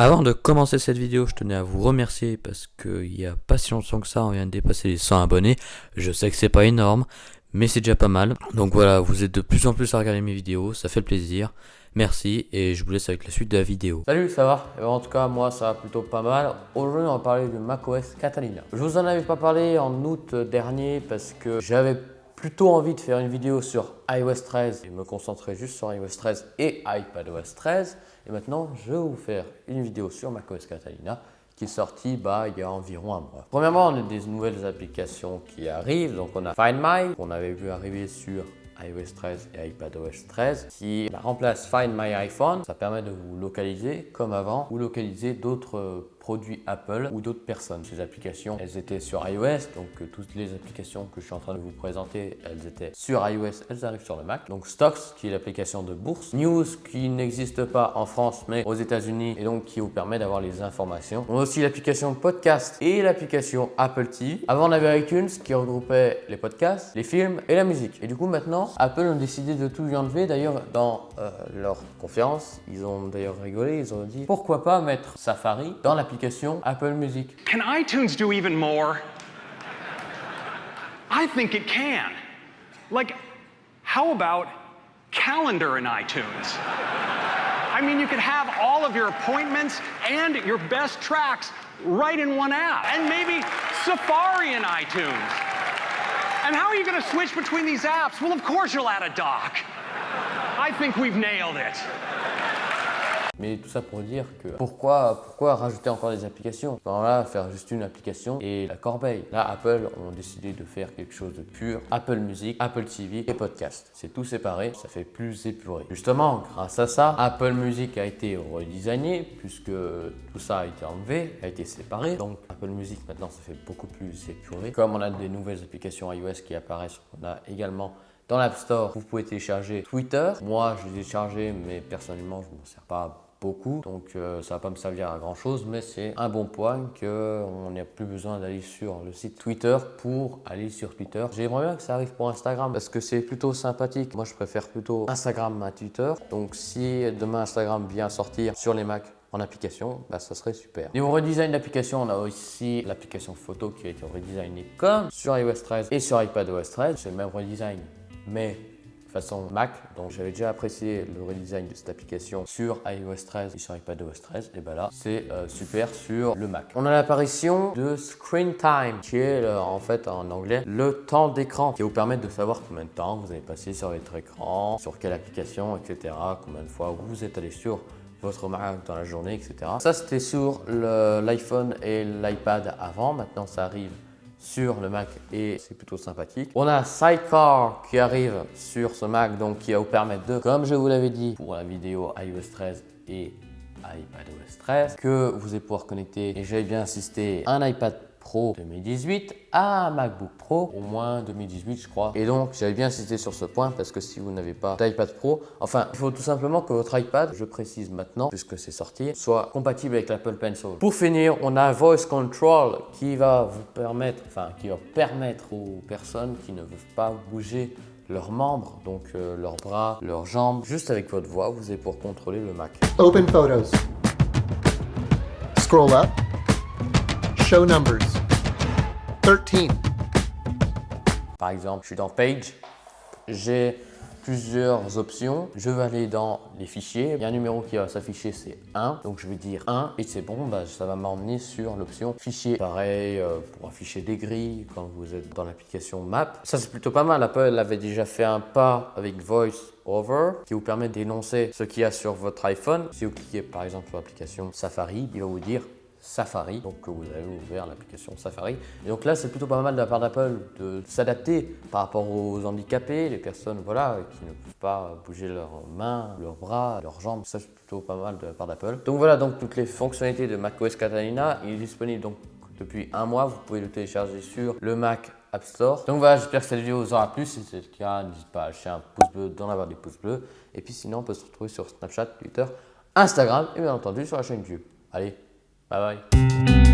Avant de commencer cette vidéo, je tenais à vous remercier parce qu'il n'y a pas si longtemps que ça, on vient de dépasser les 100 abonnés. Je sais que c'est pas énorme, mais c'est déjà pas mal. Donc voilà, vous êtes de plus en plus à regarder mes vidéos, ça fait plaisir. Merci et je vous laisse avec la suite de la vidéo. Salut, ça va? En tout cas, moi ça va plutôt pas mal. Aujourd'hui, on va parler de macOS Catalina. Je vous en avais pas parlé en août dernier parce que j'avais plutôt envie de faire une vidéo sur iOS 13 et me concentrer juste sur iOS 13 et iPadOS 13. Et maintenant, je vais vous faire une vidéo sur macOS Catalina qui est sortie il y a environ un mois. Premièrement, on a des nouvelles applications qui arrivent. Donc on a Find My, qu'on avait vu arriver sur iOS 13 et iPadOS 13 qui remplace Find My iPhone. Ça permet de vous localiser comme avant ou localiser d'autres produits Apple ou d'autres personnes. Ces applications, elles étaient sur iOS, donc toutes les applications que je suis en train de vous présenter, elles étaient sur iOS, elles arrivent sur le Mac. Donc Stocks, qui est l'application de bourse, News, qui n'existe pas en France mais aux États-Unis et donc qui vous permet d'avoir les informations. On a aussi l'application Podcast et l'application Apple TV. Avant, on avait iTunes qui regroupait les podcasts, les films et la musique. Et du coup, maintenant, Apple ont décidé de tout y enlever. D'ailleurs, dans leur conférence, ils ont d'ailleurs rigolé, ils ont dit pourquoi pas mettre Safari dans l'application Apple Music. Can iTunes do even more? I think it can. Like, how about calendar in iTunes? I mean, you could have all of your appointments and your best tracks right in one app. And maybe Safari in iTunes. And how are you going to switch between these apps? Well, of course you'll add a dock. I think we've nailed it. Mais tout ça pour dire que pourquoi rajouter encore des applications? Alors là, faire juste une application et la corbeille. Là, Apple ont décidé de faire quelque chose de pur. Apple Music, Apple TV et Podcast. C'est tout séparé, ça fait plus épuré. Justement, grâce à ça, Apple Music a été redesigné puisque tout ça a été enlevé, a été séparé. Donc Apple Music maintenant, ça fait beaucoup plus épuré. Comme on a des nouvelles applications iOS qui apparaissent, on a également dans l'App Store, vous pouvez télécharger Twitter. Moi, je l'ai téléchargé, mais personnellement, je ne m'en sers pas beaucoup, donc ça va pas me servir à grand chose, mais c'est un bon point qu'on n'a plus besoin d'aller sur le site Twitter pour aller sur Twitter. J'aimerais bien que ça arrive pour Instagram parce que c'est plutôt sympathique. Moi je préfère plutôt Instagram à Twitter, donc si demain Instagram vient sortir sur les Mac en application, ça serait super. Niveau redesign d'application, on a aussi l'application photo qui a été redesignée comme sur iOS 13 et sur iPadOS 13. C'est le même redesign, mais façon Mac, donc j'avais déjà apprécié le redesign de cette application sur iOS 13 et sur iPadOS 13, et là c'est super sur le Mac. On a l'apparition de Screen Time qui est en fait en anglais le temps d'écran qui va vous permettre de savoir combien de temps vous avez passé sur votre écran, sur quelle application, etc. Combien de fois vous êtes allé sur votre Mac dans la journée, etc. Ça c'était sur l'iPhone et l'iPad avant, maintenant ça arrive sur le Mac et c'est plutôt sympathique. On a Sidecar qui arrive sur ce Mac, donc qui va vous permettre de, comme je vous l'avais dit pour la vidéo iOS 13 et iPadOS 13, que vous allez pouvoir connecter, et j'avais bien insisté, un iPad Pro 2018 à un MacBook Pro au moins 2018 je crois. Et donc j'avais bien insisté sur ce point parce que si vous n'avez pas d'iPad Pro, enfin il faut tout simplement que votre iPad, je précise maintenant puisque c'est sorti, soit compatible avec l'Apple Pencil. Pour finir, on a Voice Control qui va vous permettre, aux personnes qui ne peuvent pas bouger leurs membres, donc leurs bras, leurs jambes, juste avec votre voix, vous allez pouvoir contrôler le Mac. Open Photos. Scroll up. Show numbers. 13. Par exemple, je suis dans Page, j'ai plusieurs options. Je vais aller dans les fichiers. Il y a un numéro qui va s'afficher, c'est 1. Donc je vais dire 1 et c'est bon, ça va m'emmener sur l'option fichier. Pareil pour afficher des grilles quand vous êtes dans l'application Map. Ça c'est plutôt pas mal. Apple avait déjà fait un pas avec Voice Over qui vous permet d'énoncer ce qu'il y a sur votre iPhone. Si vous cliquez par exemple sur l'application Safari, il va vous dire Safari, donc vous avez ouvert l'application Safari. Et donc là, c'est plutôt pas mal de la part d'Apple de s'adapter par rapport aux handicapés, les personnes qui ne peuvent pas bouger leurs mains, leurs bras, leurs jambes. Ça, c'est plutôt pas mal de la part d'Apple. Donc voilà, donc toutes les fonctionnalités de macOS Catalina. Il est disponible donc depuis un mois. Vous pouvez le télécharger sur le Mac App Store. Donc voilà, j'espère que cette vidéo vous aura plu. Si c'est le cas, n'hésitez pas à lâcher un pouce bleu, d'en avoir des pouces bleus. Et puis sinon, on peut se retrouver sur Snapchat, Twitter, Instagram et bien entendu sur la chaîne YouTube. Allez, bye bye.